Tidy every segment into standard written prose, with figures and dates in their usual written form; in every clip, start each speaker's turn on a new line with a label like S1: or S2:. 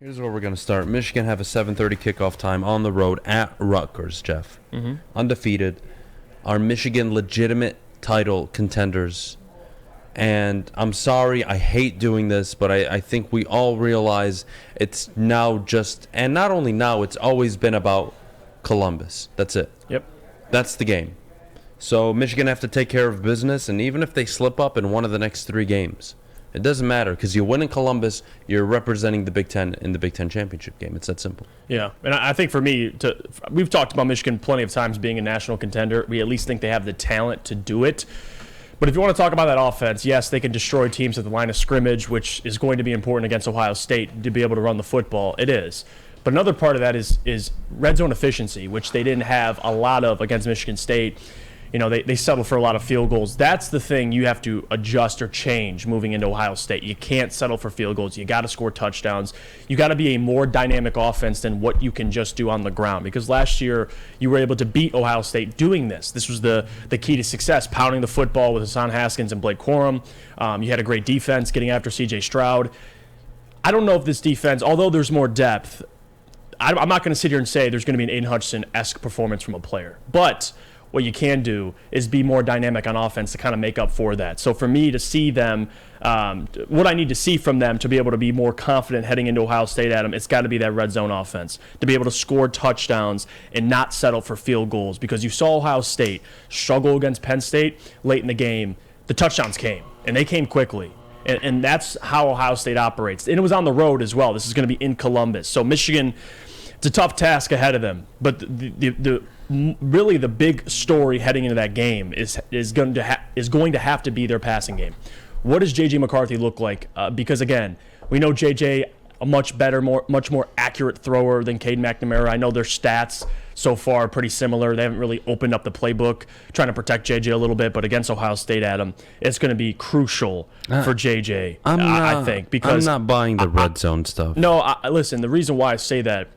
S1: Here's where we're going to start. Michigan have a 7:30 kickoff time on the road at Rutgers, Jeff. Undefeated. Are Michigan legitimate title contenders? And I'm sorry, I hate doing this, but I think we all realize it's now just, and not only now, it's always been about Columbus. That's it.
S2: Yep.
S1: That's the game. So Michigan have to take care of business, and even if they slip up in one of the next 3 games, it doesn't matter because you win in Columbus, you're representing the Big Ten in the Big Ten championship game. It's that simple.
S2: Yeah, and I think for me, we've talked about Michigan plenty of times being a national contender. We at least think they have the talent to do it. But if you want to talk about that offense, yes, they can destroy teams at the line of scrimmage, which is going to be important against Ohio State to be able to run the football. It is. But another part of that is red zone efficiency, which they didn't have a lot of against Michigan State. You know, they settle for a lot of field goals. That's the thing you have to adjust or change moving into Ohio State. You can't settle for field goals. You got to score touchdowns. You got to be a more dynamic offense than what you can just do on the ground. Because last year you were able to beat Ohio State doing this. This was the key to success, pounding the football with Hassan Haskins and Blake Corum. You had a great defense getting after C.J. Stroud. I don't know if this defense, although there's more depth, I'm not going to sit here and say there's going to be an Aiden Hutchinson-esque performance from a player. But what you can do is be more dynamic on offense to kind of make up for that. So for me to see them, what I need to see from them to be able to be more confident heading into Ohio State, Adam, it's got to be that red zone offense, to be able to score touchdowns and not settle for field goals. Because you saw Ohio State struggle against Penn State late in the game. The touchdowns came, and they came quickly. And that's how Ohio State operates. And it was on the road as well. This is going to be in Columbus. So Michigan, it's a tough task ahead of them. But really the big story heading into that game is going to have to be their passing game. What does J.J. McCarthy look like? Because again, we know J.J. a much better, much more accurate thrower than Cade McNamara. I know their stats so far are pretty similar. They haven't really opened up the playbook, trying to protect J.J. a little bit. But against Ohio State, Adam, it's going to be crucial for J.J. I think, because
S1: I'm not buying the red zone stuff.
S2: No, listen. The reason why I say that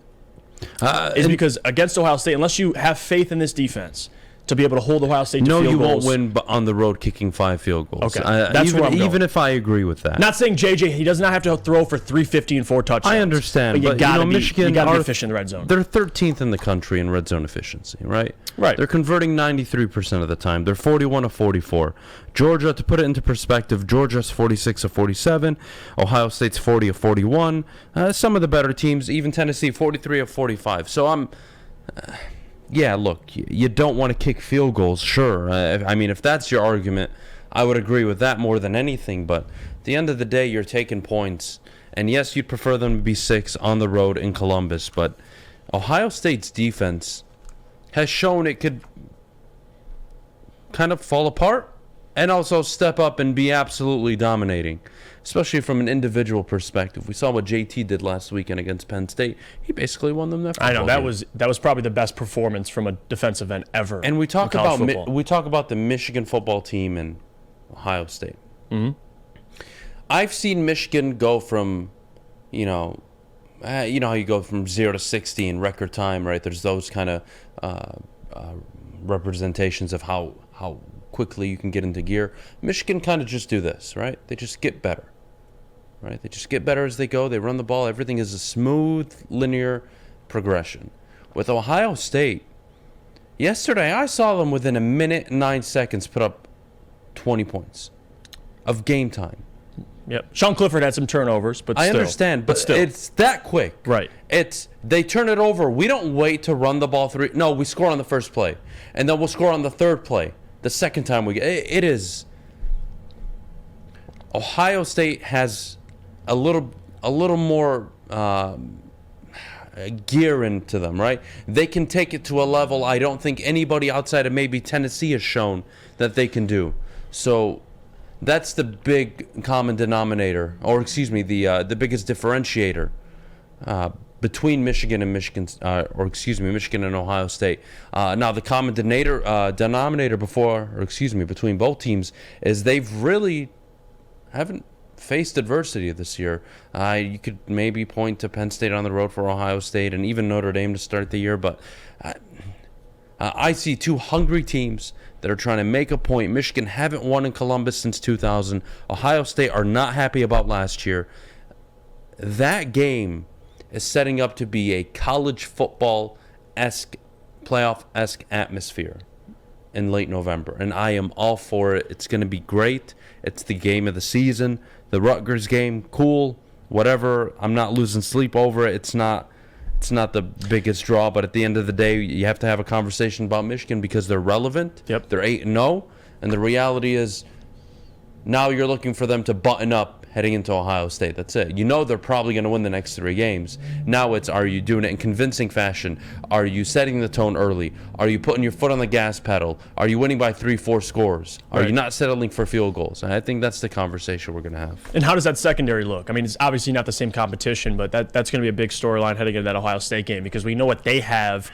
S2: is because against Ohio State, unless you have faith in this defense to be able to hold Ohio State to field goals.
S1: No, you won't win on the road kicking 5 field goals.
S2: Okay, that's where I'm going.
S1: Even if I agree with that.
S2: Not saying JJ, he does not have to throw for 350 and 4 touchdowns.
S1: I understand,
S2: but you got to be
S1: efficient
S2: in the red zone.
S1: They're 13th in the country in red zone efficiency, right?
S2: Right.
S1: They're converting 93% of the time. They're 41 of 44. Georgia, to put it into perspective, Georgia's 46 of 47. Ohio State's 40 of 41. Some of the better teams, even Tennessee, 43 of 45. So yeah, look, you don't want to kick field goals, sure. I mean, if that's your argument, I would agree with that more than anything. But at the end of the day, you're taking points. And yes, you'd prefer them to be 6 on the road in Columbus. But Ohio State's defense has shown it could kind of fall apart and also step up and be absolutely dominating, especially from an individual perspective. We saw what JT did last weekend against Penn State. He basically won them that football game.
S2: I know that was probably the best performance from a defensive end ever.
S1: And we talk about the Michigan football team and Ohio State.
S2: Mm-hmm.
S1: I've seen Michigan go from, you know how you go from 0 to 60 in record time, right? There's those kind of representations of how quickly you can get into gear. Michigan kind of just do this, right? They just get better, right? They just get better as they go. They run the ball. Everything is a smooth, linear progression. With Ohio State, yesterday I saw them within a minute and 9 seconds put up 20 points of game time.
S2: Yep. Sean Clifford had some turnovers, but
S1: I understand, but still. It's that quick.
S2: Right.
S1: They turn it over. We don't wait to run the ball 3. No, we score on the first play, and then we'll score on the third play. The second time we get it is. Ohio State has a little more gear into them, right? They can take it to a level I don't think anybody outside of maybe Tennessee has shown that they can do. So that's the big common denominator, or excuse me, the biggest differentiator between Michigan and Michigan and Ohio State. Now the common denominator between both teams is they've really haven't faced adversity this year. You could maybe point to Penn State on the road for Ohio State and even Notre Dame to start the year, but I see 2 hungry teams that are trying to make a point. Michigan haven't won in Columbus since 2000. Ohio State are not happy about last year. That game is setting up to be a college football-esque, playoff-esque atmosphere in late November. And I am all for it. It's going to be great. It's the game of the season. The Rutgers game, cool, whatever. I'm not losing sleep over it. It's not the biggest draw, but at the end of the day, you have to have a conversation about Michigan because they're relevant.
S2: Yep.
S1: They're 8-0, and the reality is now you're looking for them to button up heading into Ohio State. That's it. You know they're probably going to win the next 3 games. Now it's, are you doing it in convincing fashion? Are you setting the tone early? Are you putting your foot on the gas pedal? Are you winning by 3-4 scores? Are you not settling for field goals? And I think that's the conversation we're going to have.
S2: And how does that secondary look? I mean, it's obviously not the same competition, but that's going to be a big storyline heading into that Ohio State game because we know what they have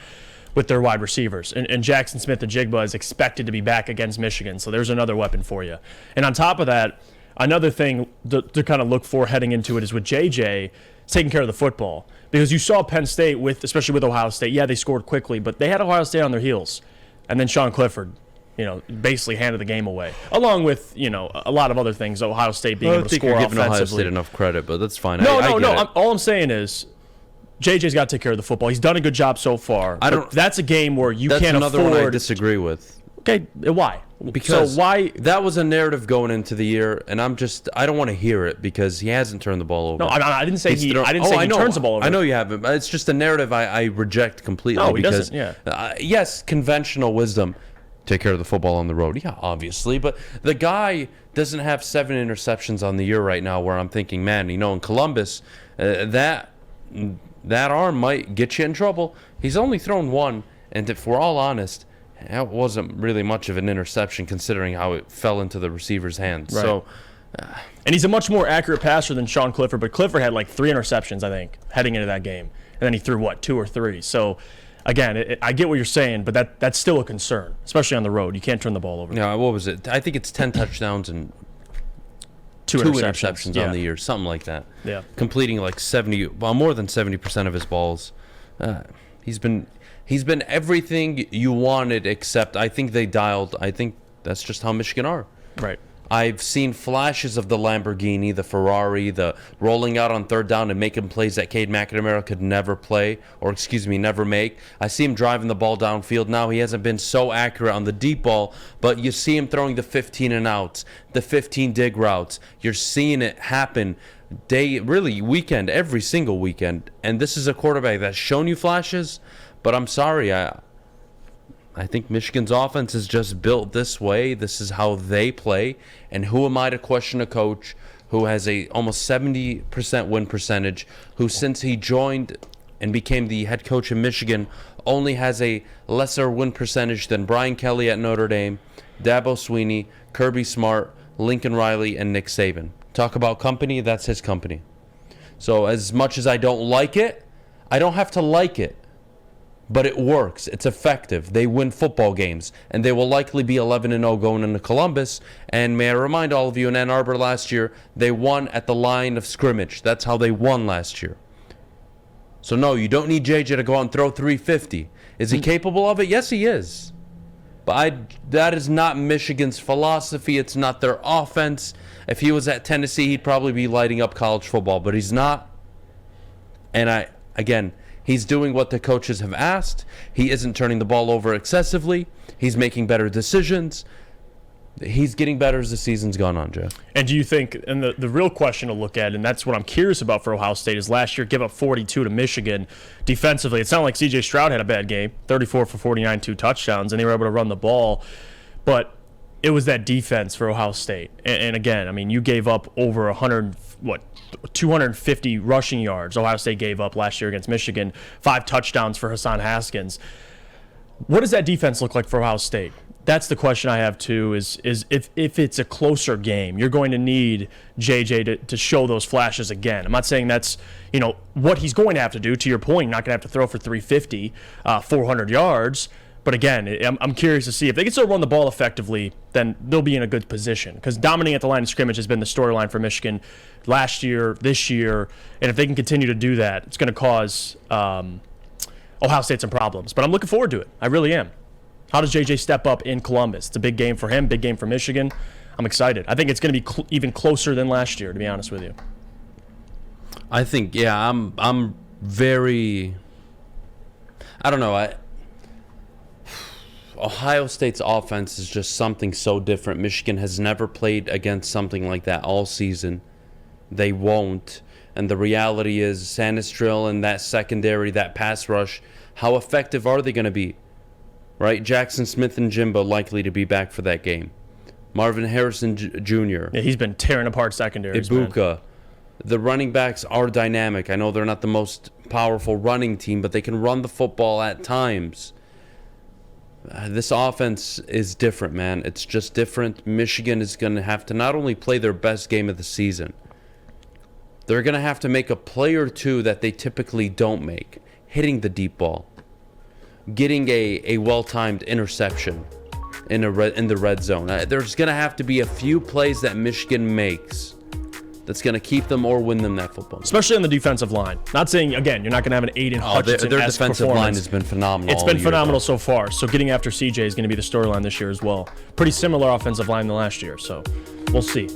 S2: with their wide receivers. And Jackson Smith-Njigba is expected to be back against Michigan, so there's another weapon for you. And on top of that, another thing to kind of look for heading into it is with JJ taking care of the football. Because you saw Penn State, especially with Ohio State, yeah, they scored quickly, but they had Ohio State on their heels. And then Sean Clifford, basically handed the game away. Along with, a lot of other things, Ohio State being able to score offensively.
S1: You're giving Ohio State enough credit, but that's fine.
S2: No. All I'm saying is JJ's got to take care of the football. He's done a good job so far. That's a game where you can't afford.
S1: That's another one I disagree with.
S2: Okay, why?
S1: Because that was a narrative going into the year, and I don't want to hear it because he hasn't turned the ball over.
S2: No, I didn't say he turns the ball over.
S1: I know you haven't, but it's just a narrative I reject completely.
S2: No, he
S1: because,
S2: doesn't, yeah.
S1: Yes, conventional wisdom, take care of the football on the road. Yeah, obviously, but the guy doesn't have 7 interceptions on the year right now where I'm thinking, man, in Columbus, that arm might get you in trouble. He's only thrown 1, and if we're all honest, that wasn't really much of an interception considering how it fell into the receiver's hands. Right. So,
S2: and he's a much more accurate passer than Sean Clifford, but Clifford had like 3 interceptions, I think, heading into that game. And then he threw, 2 or 3. So, again, I get what you're saying, but that's still a concern, especially on the road. You can't turn the ball over.
S1: Yeah, what was it? I think it's 10 touchdowns and 2 interceptions on the year, something like that.
S2: Yeah.
S1: Completing like more than 70% of his balls. He's been everything you wanted, except I think that's just how Michigan are.
S2: Right.
S1: I've seen flashes of the Lamborghini, the Ferrari, the rolling out on 3rd down and making plays that Cade McNamara could never never make. I see him driving the ball downfield now. He hasn't been so accurate on the deep ball, but you see him throwing the 15 and outs, the 15 dig routes. You're seeing it happen every single weekend. And this is a quarterback that's shown you flashes, but I'm sorry, I think Michigan's offense is just built this way. This is how they play. And who am I to question a coach who has a almost 70% win percentage, who since he joined and became the head coach in Michigan only has a lesser win percentage than Brian Kelly at Notre Dame, Dabo Swinney, Kirby Smart, Lincoln Riley, and Nick Saban. Talk about company, that's his company. So as much as I don't like it, I don't have to like it. But it works. It's effective. They win football games, and they will likely be 11-0 going into Columbus. And may I remind all of you, in Ann Arbor last year, they won at the line of scrimmage. That's how they won last year. So no, you don't need JJ to go out and throw 350. Is he capable of it? Yes, he is. But that is not Michigan's philosophy. It's not their offense. If he was at Tennessee, he'd probably be lighting up college football, but he's not. And he's doing what the coaches have asked. He isn't turning the ball over excessively. He's making better decisions. He's getting better as the season's gone on, Jeff.
S2: And do you think, and the real question to look at, and that's what I'm curious about for Ohio State, is last year give up 42 to Michigan defensively. It sounded like C.J. Stroud had a bad game, 34 for 49, 2 touchdowns, and they were able to run the ball. But it was that defense for Ohio State. And again, you gave up over 250 rushing yards Ohio State gave up last year against Michigan, 5 touchdowns for Hassan Haskins. What does that defense look like for Ohio State? That's the question I have too, is if it's a closer game, you're going to need JJ to show those flashes again. I'm not saying that's, what he's going to have to do. To your point, not going to have to throw for 350, 400 yards. But again, I'm curious to see if they can still run the ball effectively, then they'll be in a good position. Because dominating at the line of scrimmage has been the storyline for Michigan last year, this year. And if they can continue to do that, it's going to cause Ohio State some problems. But I'm looking forward to it. I really am. How does JJ step up in Columbus? It's a big game for him, big game for Michigan. I'm excited. I think it's going to be even closer than last year, to be honest with you.
S1: I think, I'm very, I don't know. Ohio State's offense is just something so different. Michigan has never played against something like that all season. They won't. And the reality is, Sanistrill and that secondary, that pass rush, how effective are they going to be? Right? Jackson Smith and Jimbo likely to be back for that game. Marvin Harrison Jr.
S2: Yeah, he's been tearing apart secondaries.
S1: Ibuka.
S2: Man.
S1: The running backs are dynamic. I know they're not the most powerful running team, but they can run the football at times. This offense is different, man. It's just different. Michigan is going to have to not only play their best game of the season, they're going to have to make a play or two that they typically don't make. Hitting the deep ball. Getting a well-timed interception in the red zone. There's going to have to be a few plays that Michigan makes that's going to keep them or win them that football game.
S2: Especially on the defensive line. Not saying, again, you're not going to have an Aiden Hutchinson-esque
S1: their defensive
S2: performance.
S1: line has been phenomenal.
S2: It's been phenomenal so far. So getting after CJ is going to be the storyline this year as well. Pretty similar offensive line than last year, so we'll see.